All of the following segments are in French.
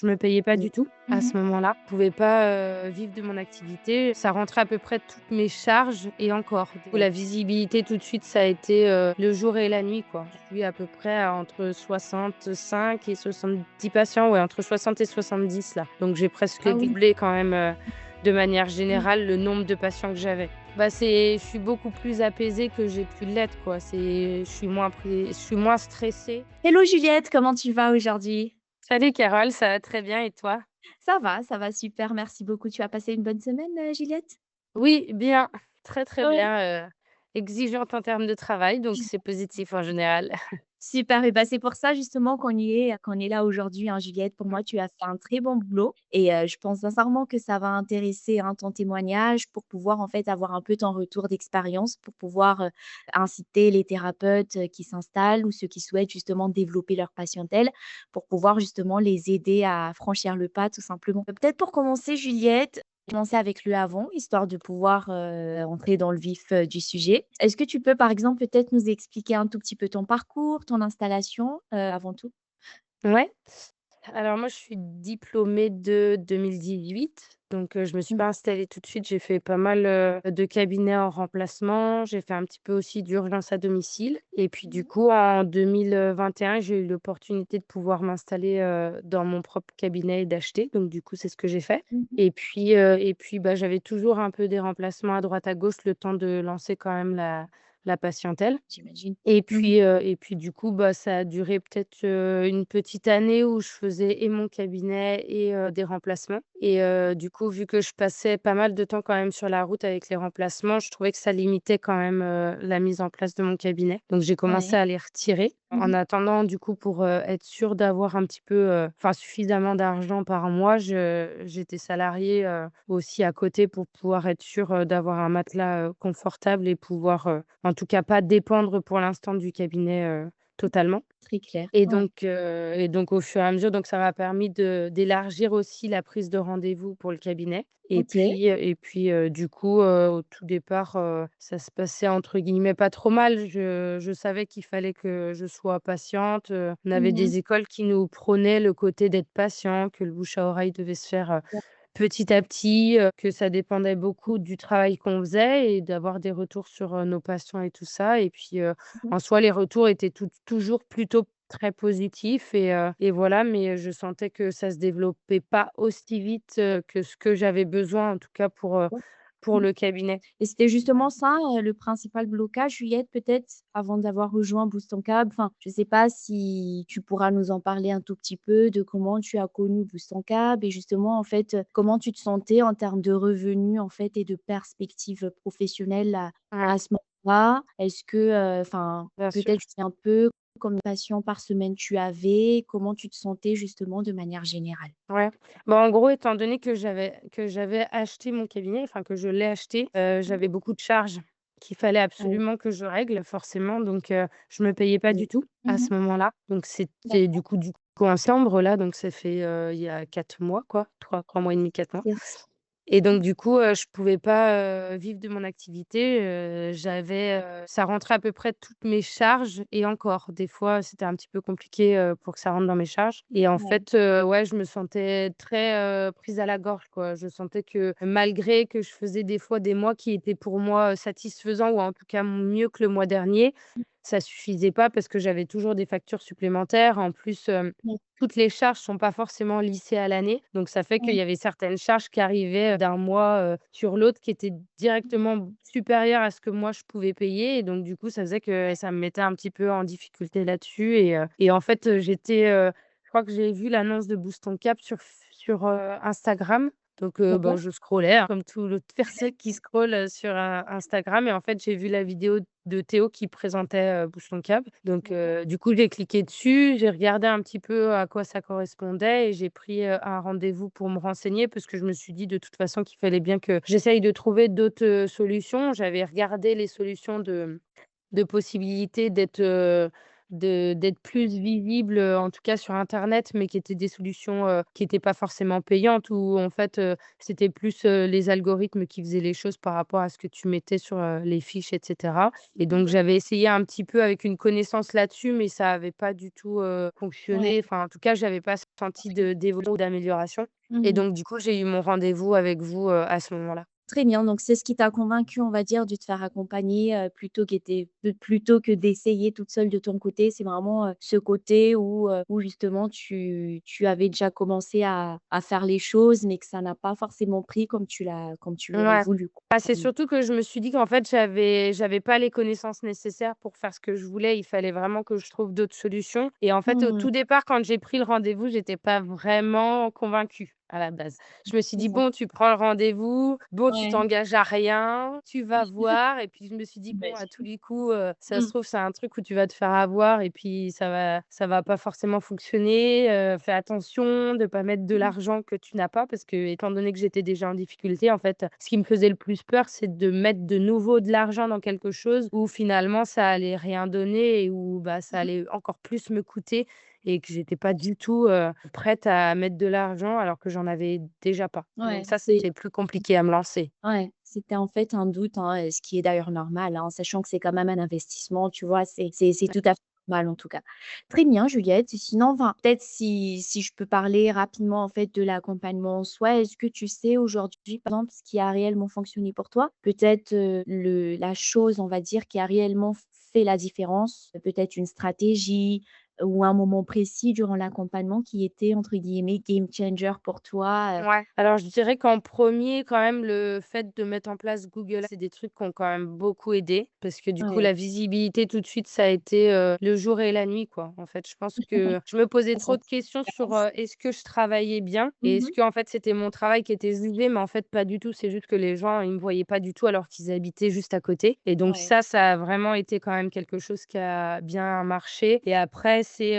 Je me payais pas Oui. du tout à Mmh. ce moment-là. Je pouvais pas, vivre de mon activité. Ça rentrait à peu près toutes mes charges et encore. Du coup, la visibilité tout de suite, ça a été, le jour et la nuit, quoi. Je suis à peu près à entre 65 et 70 patients, ouais, entre 60 et 70 là. Donc j'ai presque Ah oui. doublé quand même, de manière Mmh. générale, le nombre de patients que j'avais. Bah, je suis beaucoup plus apaisée que j'ai pu l'être, quoi. Je suis moins stressée. Hello Juliette, comment tu vas aujourd'hui? Salut Carole, ça va très bien et toi? Ça va super, merci beaucoup. Tu as passé une bonne semaine, Juliette? Oui, bien, très, très Ouais. bien, exigeante en termes de travail, donc c'est positif en général. Super et bah, c'est pour ça justement qu'on est là aujourd'hui, hein, Juliette. Pour moi, tu as fait un très bon boulot et je pense sincèrement que ça va intéresser, hein, ton témoignage pour pouvoir, en fait, avoir un peu ton retour d'expérience pour pouvoir, inciter les thérapeutes, qui s'installent ou ceux qui souhaitent justement développer leur patientèle, pour pouvoir justement les aider à franchir le pas tout simplement. Peut-être pour commencer, Juliette, commencer avec le avant, histoire de pouvoir, entrer dans le vif, du sujet. Est-ce que tu peux, par exemple, peut-être nous expliquer un tout petit peu ton parcours, ton installation, avant tout? Ouais. Alors moi, je suis diplômée de 2018, donc je me suis Mmh. pas installée tout de suite. J'ai fait pas mal, de cabinets en remplacement. J'ai fait un petit peu aussi d'urgence à domicile et puis du Mmh. coup, en 2021, j'ai eu l'opportunité de pouvoir m'installer, dans mon propre cabinet et d'acheter. Donc du coup, c'est ce que j'ai fait Mmh mh. et puis, bah, j'avais toujours un peu des remplacements à droite à gauche, le temps de lancer quand même la patientèle. J'imagine. Et Mmh mh. puis, du coup, bah, ça a duré peut-être, une petite année où je faisais et mon cabinet et des remplacements et du coup, vu que je passais pas mal de temps quand même sur la route avec les remplacements, je trouvais que ça limitait quand même, la mise en place de mon cabinet. Donc j'ai commencé Ouais. à les retirer. Mmh En mh. attendant, du coup, pour, être sûre d'avoir un petit peu, enfin suffisamment d'argent par mois, j'étais salariée, aussi à côté pour pouvoir être sûre, d'avoir un matelas, confortable et pouvoir, en tout cas pas dépendre pour l'instant du cabinet, totalement. Très clair. Ouais. Et donc au fur et à mesure, donc ça m'a permis d'élargir aussi la prise de rendez-vous pour le cabinet OK. du coup, au tout départ, ça se passait entre guillemets «pas trop mal». Je savais qu'il fallait que je sois patiente, on avait Mmh mh. des écoles qui nous prônaient le côté d'être patient, que le bouche à oreille devait se faire, petit à petit, que ça dépendait beaucoup du travail qu'on faisait et d'avoir des retours sur, nos patients et tout ça Mmh mh. en soi, les retours étaient toujours plutôt très positifs et voilà, mais je sentais que ça se développait pas aussi vite, que ce que j'avais besoin, en tout cas Ouais. pour Mmh. le cabinet. Et c'était justement ça, le principal blocage, Juliette, peut-être, avant d'avoir rejoint Boost ton Câble? Enfin, je ne sais pas si tu pourras nous en parler un tout petit peu de comment tu as connu Boost ton Câble et justement, en fait, comment tu te sentais en termes de revenus, en fait et de perspectives, professionnelles Ouais, à ce moment-là? Est-ce que, enfin, bien sûr. peut-être c'est un peu combien de patients par semaine tu avais? Comment tu te sentais justement de manière générale? Ouais. Bah, en gros, étant donné que j'avais acheté mon cabinet, enfin que je l'ai acheté, Mmh. j'avais beaucoup de charges qu'il fallait Oui. absolument que je règle forcément donc je me payais pas Oui. du tout à Mmh. ce moment-là. Donc c'était D'accord. du coup en septembre là, donc ça fait, il y a 4 mois quoi, trois mois et demi, 4 mois. C'est Et donc du coup, je pouvais pas, vivre de mon activité, ça rentrait à peu près toutes mes charges et encore, des fois, c'était un petit peu compliqué, pour que ça rentre dans mes charges et en ouais. fait, ouais, je me sentais très, prise à la gorge, quoi. Je sentais que malgré que je faisais des fois des mois qui étaient pour moi, satisfaisants ou en tout cas mieux que le mois dernier, ça suffisait pas parce que j'avais toujours des factures supplémentaires. En plus, Mmh. toutes les charges sont pas forcément lissées à l'année, donc ça fait qu'il Ouais. y avait certaines charges qui arrivaient, d'un mois, sur l'autre qui étaient directement supérieures à ce que moi je pouvais payer et donc du coup, ça faisait que ça me mettait un petit peu en difficulté là-dessus et en fait, je crois que j'ai vu l'annonce de Boost ton Cap sur Instagram, donc bah, D'accord. je scrollais, hein, comme toute personne qui scrolle, sur, Instagram et en fait, j'ai vu la vidéo de Théo qui présentait, Boost ton Cap. Donc D'accord. du coup, j'ai cliqué dessus, j'ai regardé un petit peu à quoi ça correspondait et j'ai pris, un rendez-vous pour me renseigner parce que je me suis dit de toute façon qu'il fallait bien que j'essaye de trouver d'autres, solutions. J'avais regardé les solutions de possibilités de d'être plus visible, en tout cas sur internet, mais qui étaient des solutions, qui étaient pas forcément payantes où en fait, c'était plus, les algorithmes qui faisaient les choses par rapport à ce que tu mettais sur, les fiches et cetera et donc Mmh. j'avais essayé un petit peu avec une connaissance là-dessus, mais ça avait pas du tout, Ouais. fonctionné. Enfin, en tout cas, j'avais pas senti de d'évolution ou d'amélioration et Mmh. donc du coup, j'ai eu mon rendez-vous avec vous, à ce moment-là. Très bien, donc c'est ce qui t'a convaincu, on va dire, de te faire accompagner, plutôt que d'essayer toute seule de ton côté. C'est vraiment, ce côté où justement tu avais déjà commencé à faire les choses, mais que ça n'a pas forcément pris comme tu l'aurais Ouais. voulu, quoi. Bah, c'est Mmh. surtout que je me suis dit qu'en fait, j'avais pas les connaissances nécessaires pour faire ce que je voulais. Il fallait vraiment que je trouve d'autres solutions et en fait, au Mmh. tout départ, quand j'ai pris le rendez-vous, j'étais pas vraiment convaincue à la base. Je me suis dit: D'accord. «Bon, tu prends le rendez-vous, bon, tu Ouais, t'engages à rien, tu vas voir» et puis je me suis dit: «Bon, à tous j'imagine. les coups, ça se Mmh. trouve, c'est un truc où tu vas te faire avoir et puis ça va pas forcément fonctionner, fais attention de pas mettre de Mmh. l'argent que tu n'as pas» parce que étant donné que j'étais déjà en difficulté, en fait, ce qui me faisait le plus peur, c'est de mettre de nouveau de l'argent dans quelque chose où finalement ça allait rien donner et où, bah, ça Mmh. allait encore plus me coûter et que j'étais pas du tout, prête à mettre de l'argent alors que j'en avais déjà pas. Donc Ouais, ça, c'est c'était plus compliqué à me lancer. ouais, c'était en fait un doute, hein, ce qui est d'ailleurs normal, hein, sachant que c'est quand même un investissement, tu vois? C'est tout à fait normal en tout cas. Très bien Juliette, et sinon, enfin, peut-être si je peux parler rapidement en fait de l'accompagnement en soi, est-ce que tu sais aujourd'hui, par exemple, ce qui a réellement fonctionné pour toi? Peut-être, le la chose, on va dire, qui a réellement fait la différence, peut-être une stratégie ou un moment précis durant l'accompagnement qui était entre guillemets «game changer» pour toi, Ouais. Alors je dirais qu'en premier quand même, le fait de mettre en place Google, c'est des trucs qui ont quand même beaucoup aidé parce que du coup, Ouais, la visibilité tout de suite, ça a été, le jour et la nuit, quoi. En fait, je pense que je me posais ça trop sent de questions sur, différence. est-ce que je travaillais bien et est-ce Mmh. que en fait, c'était mon travail qui était jugé? Mais en fait, pas du tout. C'est juste que les gens, ils me voyaient pas du tout alors qu'ils habitaient juste à côté et donc Ouais. ça a vraiment été quand même quelque chose qui a bien marché et après c'est,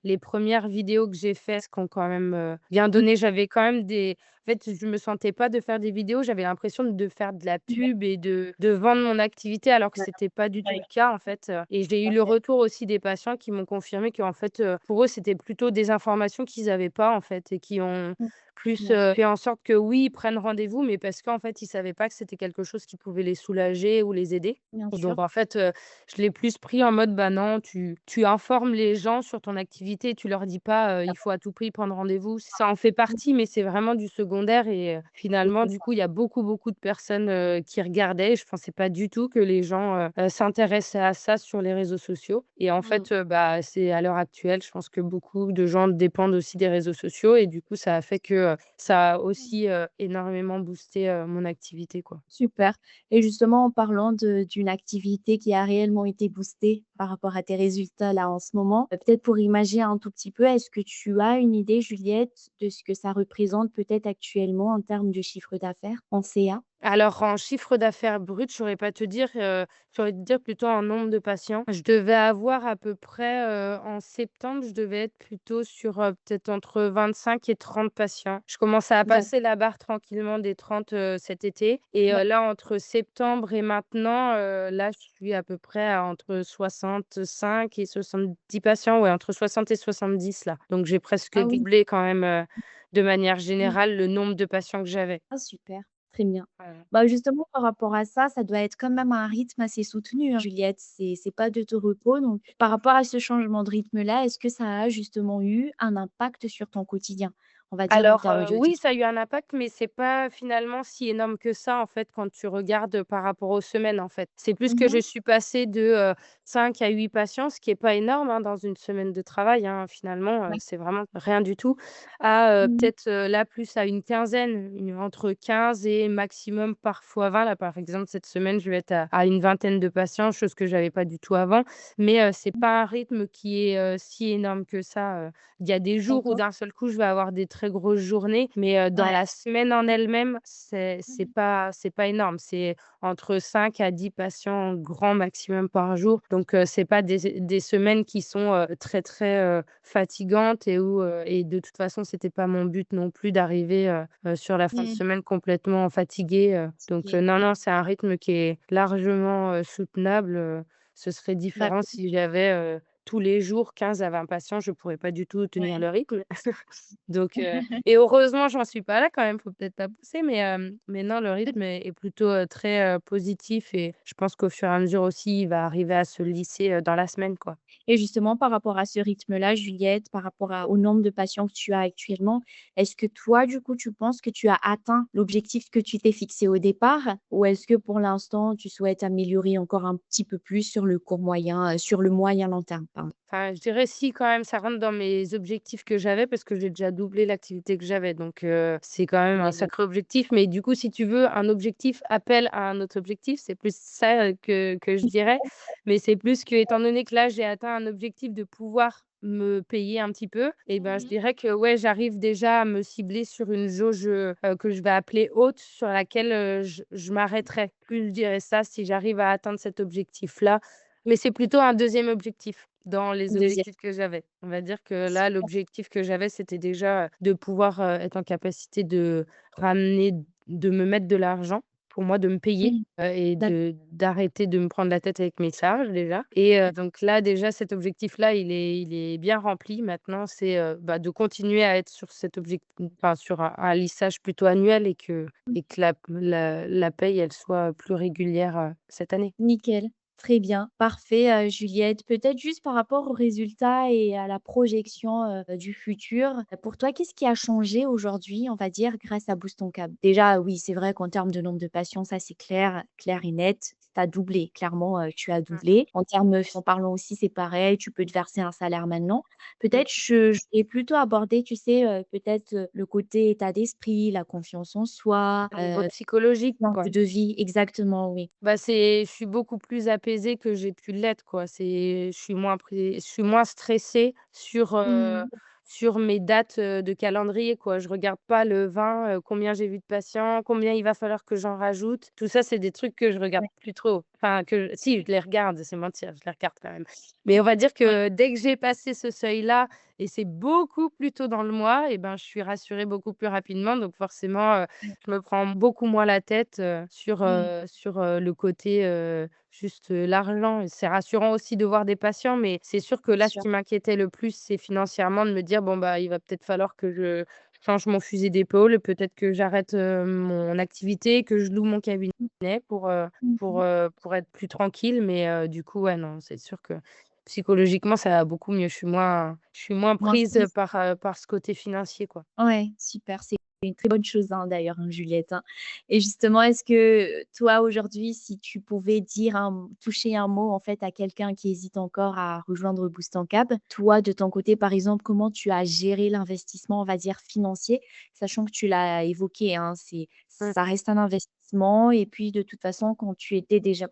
les premières vidéos que j'ai faites qui ont quand même, bien Mmh. donné. J'avais quand même des en fait, je me sentais pas de faire des vidéos, j'avais l'impression de faire de la Ouais, pub et de vendre mon activité alors que voilà, c'était pas du tout ouais, le cas, en fait, et j'ai eu le parfait. retour aussi des patients qui m'ont confirmé qu'en fait, pour eux, c'était plutôt des informations qu'ils avaient pas, en fait et qui ont Mmh. plus, Bien sûr. fait en sorte que oui, ils prennent rendez-vous, mais parce qu'en fait, ils savaient pas que c'était quelque chose qui pouvait les soulager ou les aider. Bien sûr. Donc en fait, je l'ai plus pris en mode, bah, non, tu informes les gens sur ton activité, tu leur dis pas, «Il faut à tout prix prendre rendez-vous». Ça en fait Mmh. partie, mais c'est vraiment du secondaire et Oui, finalement, c'est du ça. coup, il y a beaucoup, beaucoup de personnes, qui regardaient. Je pensais pas du tout que les gens, s'intéressaient à ça sur les réseaux sociaux et en Mmh. fait, bah, c'est à l'heure actuelle, je pense que beaucoup de gens dépendent aussi des réseaux sociaux et du coup, ça a fait que, ça a Mmh. aussi, énormément boosté, mon activité, quoi. Super, et justement en parlant d'une activité qui a réellement été boostée par rapport à tes résultats là en ce moment, peut-être pour imaginer un tout petit peu, est-ce que tu as une idée Juliette de ce que ça représente peut-être actuellement en termes de chiffre d'affaires en CA? Alors en chiffre d'affaires brut, je saurais pas te dire, je saurais te dire plutôt en nombre de patients. Je devais avoir à peu près, en septembre, je devais être plutôt sur, peut-être entre 25 et 30 patients. Je commençais à D'accord. passer la barre tranquillement des 30 cet été et là entre septembre et maintenant, là je suis à peu près à entre 65 et 70 patients, ouais, entre 60 et 70 là. Donc j'ai presque Ah oui. doublé quand même, de manière Mmh. générale le nombre de patients que j'avais. Ah super, très bien. Voilà. Bah, justement par rapport à ça, ça doit être quand même un rythme assez soutenu, hein, Juliette. C'est pas de tout repos, donc par rapport à ce changement de rythme-là, est-ce que ça a justement eu un impact sur ton quotidien? On va dire en Alors, termes de oui, ça a eu un impact, mais c'est pas finalement si énorme que ça, en fait, quand tu regardes, par rapport aux semaines, en fait. C'est plus que mmh je suis passée de, 5 à 8 patients, ce qui est pas énorme, hein, dans une semaine de travail, hein, finalement, Ouais. c'est vraiment rien du tout, à, Mmh. peut-être, là, plus à une quinzaine, entre 15 et maximum parfois 20. Là, par exemple, cette semaine, je vais être à une vingtaine de patients, chose que j'avais pas du tout avant, mais, c'est pas un rythme qui est, si énorme que ça, il y a des jours où D'accord. d'un seul coup, je vais avoir des très grosses journées, mais dans Ouais. la semaine en elle-même, Mmh. c'est pas énorme. C'est entre 5 à 10 patients grand maximum par jour. Donc c'est pas des semaines qui sont, très, très, fatigantes et où, et de toute façon, c'était pas mon but non plus d'arriver, sur la fin de Mmh. semaine complètement fatiguée, donc Fatiguée. non, non, c'est un rythme qui est largement, soutenable, ce serait différent D'accord. si j'avais, tous les jours 15 à 20 patients, je pourrais pas du tout tenir Ouais. le rythme. Donc et heureusement, j'en suis pas là quand même, faut peut-être pas pousser, mais non, le rythme est plutôt, très, positif et je pense qu'au fur et à mesure aussi, il va arriver à se lisser, dans la semaine, quoi. Et justement, par rapport à ce rythme-là, Juliette, par rapport au nombre de patients que tu as actuellement, est-ce que toi, du coup, tu penses que tu as atteint l'objectif que tu t'es fixé au départ? Ou est-ce que pour l'instant, tu souhaites améliorer encore un petit peu plus sur le court moyen, sur le moyen long terme, pardon? Enfin, je dirais si quand même, ça rentre dans mes objectifs que j'avais parce que j'ai déjà doublé l'activité que j'avais donc c'est quand même un Ouais. sacré objectif. Mais du coup, si tu veux, un objectif appelle à un autre objectif, c'est plus ça, que je dirais. Mais c'est plus que étant donné que là, j'ai atteint un objectif de pouvoir me payer un petit peu et ben, je Mmh. dirais que ouais, j'arrive déjà à me cibler sur une jauge, que je vais appeler haute, sur laquelle, je m'arrêterai. Plus je dirais ça si j'arrive à atteindre cet objectif-là. Mais c'est plutôt un deuxième objectif dans les 2e. objectifs que j'avais. On va dire que là, Super. l'objectif que j'avais, c'était déjà, de pouvoir, être en capacité de ramener de me mettre de l'argent pour moi, de me payer, Mmh. et D'accord. d'arrêter de me prendre la tête avec mes charges déjà et donc là, déjà, cet objectif-là, il est bien rempli. Maintenant, c'est, bah, de continuer à être sur cet objectif, enfin, sur un lissage plutôt annuel et que la paye, elle soit plus régulière, cette année. Nickel, très bien, parfait, Juliette. Peut-être juste par rapport aux résultats et à la projection, du futur, pour toi, qu'est-ce qui a changé aujourd'hui, on va dire, grâce à Boost ton Câble? Déjà, oui, c'est vrai qu'en termes de nombre de patients, ça c'est clair, clair et net. Tu as doublé, clairement, tu as Mmh, doublé. En termes, en parlant aussi, c'est pareil, tu peux te verser un salaire maintenant. mmh. Peut-être je vais plutôt aborder, tu sais, peut-être, le côté état d'esprit, la confiance en soi, Au niveau psychologique, quoi. de vie, exactement, oui. Bah, je suis beaucoup plus apaisée que j'ai pu l'être, quoi. Je suis moins stressée Mmh. sur mes dates, de calendrier, quoi. Je regarde pas le vin, combien j'ai vu de patients, combien il va falloir que j'en rajoute. Tout ça, c'est des trucs que je regarde Ouais. plus trop. Enfin, que si, je les regarde, c'est mentir, je les regarde quand même. Mais on va dire Ouais, que dès que j'ai passé ce seuil-là et c'est beaucoup plus tôt dans le mois et ben, je suis rassurée beaucoup plus rapidement. Donc forcément, ouais. je me prends beaucoup moins la tête, Mmh. sur, le côté, juste, l'argent. Et c'est rassurant aussi de voir des patients, mais c'est sûr que Bien là, ce sûr. qui m'inquiétait le plus, c'est financièrement de me dire: «Bon, bah, il va peut-être falloir que je change mon fusil d'épaule, peut-être que j'arrête, mon activité, que je loue mon cabinet Mmh mh. pour être plus tranquille». Mais du coup, ouais, non, c'est sûr que psychologiquement, ça va beaucoup mieux. Je suis moins Moins prise, stress. par ce côté financier, quoi. Ouais, super, c'est une très bonne chose, hein, d'ailleurs, hein, Juliette, hein. Et justement, est-ce que toi, aujourd'hui, si tu pouvais dire toucher un mot, en fait, à quelqu'un qui hésite encore à rejoindre Boostcap, toi, de ton côté, par exemple, comment tu as géré l'investissement, on va dire, financier? Sachant que tu l'as évoqué, hein, Mmh. ça reste un investissement et puis, de toute façon, comme tu étais déjà,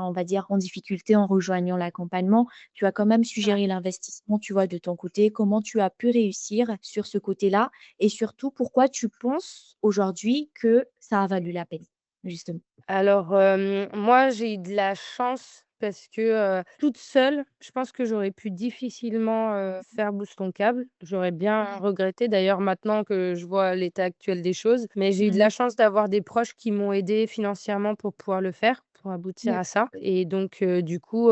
on va dire, en difficulté en rejoignant l'accompagnement, tu as quand même su gérer l'investissement, tu vois, de ton côté. Comment tu as pu réussir sur ce côté-là? Et surtout, pourquoi tu penses aujourd'hui que ça a valu la peine, justement? Alors, moi, j'ai eu de la chance parce que, toute seule, je pense que j'aurais pu difficilement, faire Boost ton câble. J'aurais bien Mmh. regretté d'ailleurs maintenant que je vois l'état actuel des choses. Mais j'ai eu de Mmh. la chance d'avoir des proches qui m'ont aidée financièrement pour pouvoir le faire, pour aboutir à D'accord. ça. Et donc, du coup,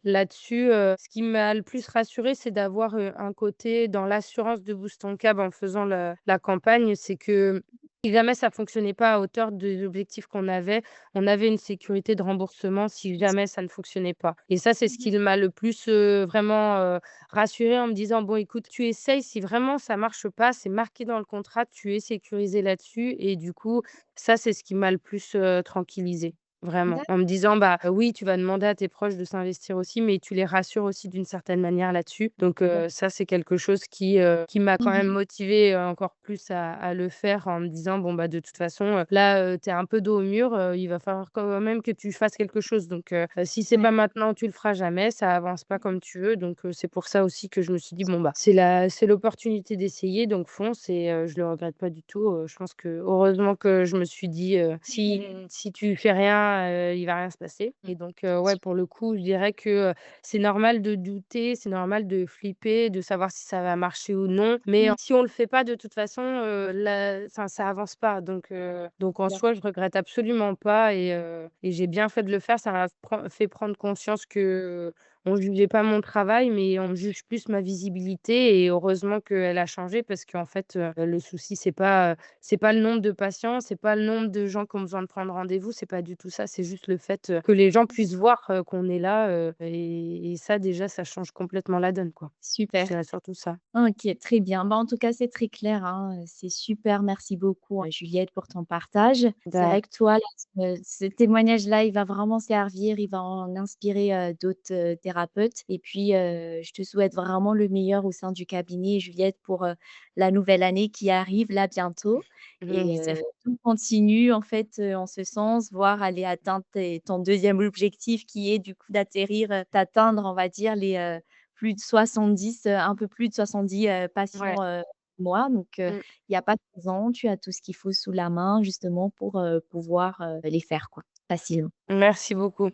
là-dessus, ce qui m'a le plus rassurée, c'est d'avoir, un côté dans l'assurance de Boost ton câble en faisant la campagne. C'est que si jamais ça fonctionnait pas à hauteur des objectifs qu'on avait, on avait une sécurité de remboursement si jamais ça ne fonctionnait pas. Et ça, c'est ce Mmh. qui m'a le plus, vraiment, rassurée en me disant: «Bon écoute, tu essayes, si vraiment ça marche pas, c'est marqué dans le contrat, tu es sécurisé là-dessus». Et du coup, ça, c'est ce qui m'a le plus, tranquillisée, vraiment. En me disant: «Bah, oui, tu vas demander à tes proches de s'investir aussi, mais tu les rassures aussi d'une certaine manière là-dessus». Donc D'accord. ça, c'est quelque chose qui m'a quand même Mmh. motivée, encore plus à le faire en me disant: «Bon, bah, de toute façon, là, tu es un peu dos au mur, il va falloir quand même que tu fasses quelque chose. Donc si c'est Ouais. pas maintenant, tu le feras jamais, ça avance pas comme tu veux». Donc c'est pour ça aussi que je me suis dit: «Bon, bah, c'est l'opportunité d'essayer, donc fonce». Et je le regrette pas du tout, je pense que heureusement que je me suis dit, «Si tu fais rien, il va rien se passer». Mmh. Et donc Bien ouais, sûr. pour le coup, je dirais que, c'est normal de douter, c'est normal de flipper, de savoir si ça va marcher ou non, mais Mmh. si on le fait pas de toute façon, enfin ça avance pas. Donc en Bien soi, je regrette absolument pas et j'ai bien fait de le faire. Ça m'a fait prendre conscience que, on jugeait pas mon travail, mais on juge plus ma visibilité et heureusement qu'elle a changé parce qu'en fait, le souci c'est pas le nombre de patients, c'est pas le nombre de gens qui ont besoin de prendre rendez-vous, c'est pas du tout ça. C'est juste le fait, que les gens puissent voir, qu'on est là, et ça déjà, ça change complètement la donne, quoi. Je Super. dirais surtout ça. OK, très bien. Bah, en tout cas, c'est très clair, hein, c'est super. Merci beaucoup, Juliette, pour ton partage. C'est vrai D'ac que toi, là, ce témoignage-là, il va vraiment servir, il va en inspirer, d'autres, thérapeutes et puis, je te souhaite vraiment le meilleur au sein du cabinet, Juliette, pour, la nouvelle année qui arrive là bientôt et merci. tout continue en fait, en ce sens, voire aller atteindre ton deuxième objectif qui est du coup d'atteindre, on va dire les plus de 70, un peu plus de 70, Ouais. patients, mois donc Mmh. il y a pas de raison, tu as tout ce qu'il faut sous la main justement pour, pouvoir, les faire quoi, facilement. Merci beaucoup.